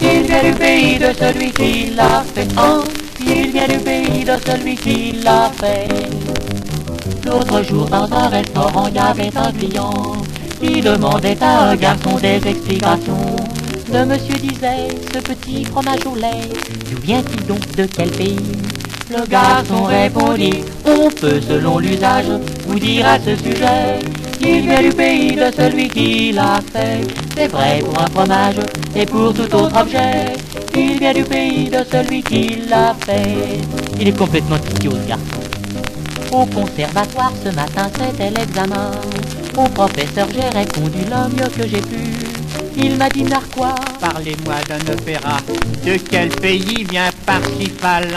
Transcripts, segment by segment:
Il vient du pays de celui qui l'a fait. Oh, il vient du pays de celui qui l'a fait. L'autre jour dans un restaurant, il y avait un client qui demandait à un garçon des explications. Le monsieur disait, ce petit fromage au lait, d'où vient-il donc, de quel pays? Le garçon répondit, on peut selon l'usage vous dire à ce sujet. Il vient du pays de celui qui l'a fait. C'est vrai pour un fromage et pour tout autre objet. Il vient du pays de celui qui l'a fait. Il est complètement idiot ce garçon. Au conservatoire ce matin c'était l'examen. Au professeur j'ai répondu le mieux que j'ai pu. Il m'a dit narquois, Parlez-moi d'un opéra. De quel pays vient Parsifal?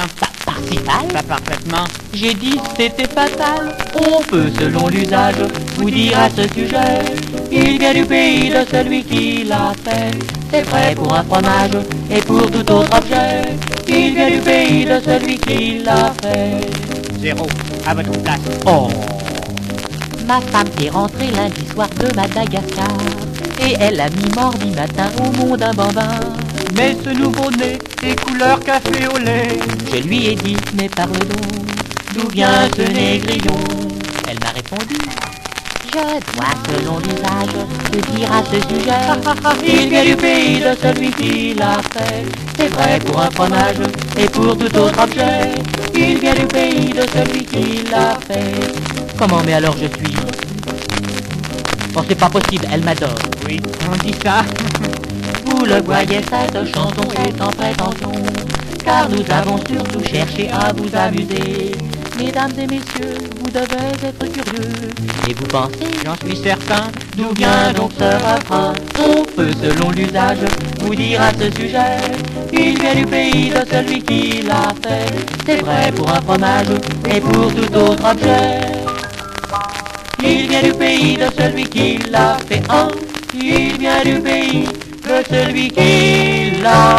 Parsifal? Pas parfaitement. J'ai dit c'était fatal. On peut selon l'usage vous dire à ce sujet. Il vient du pays de celui qui l'a fait. C'est vrai pour un fromage et pour tout autre objet. Il vient du pays de celui qui l'a fait. 0, à votre place. Oh. Ma femme est rentrée lundi soir de Madagascar et elle a mis mardi matin au monde un bambin. Mais ce nouveau-né est couleur café au lait. Je lui ai dit, mais parle donc, d'où vient ce négrillon? Elle m'a répondu, je dois selon l'usage te dire à ce sujet. Il vient du pays de celui qui l'a fait. C'est vrai pour un fromage et pour tout autre objet. Il vient du pays de celui qui l'a fait. Comment, mais alors je suis? Oh, c'est pas possible, elle m'adore. Oui, on dit ça. Vous le voyez, cette chanson est en prétention, car nous avons surtout cherché à vous amuser. Mesdames et messieurs, vous devez être curieux. Et vous pensez, J'en suis certain. d'où vient donc ce refrain? On peut, selon l'usage, vous dire à ce sujet. Il vient du pays de celui qui l'a fait. C'est vrai pour un fromage et pour tout autre objet. Il vient du pays de celui qui l'a fait. Oh, il vient du pays de celui qui l'a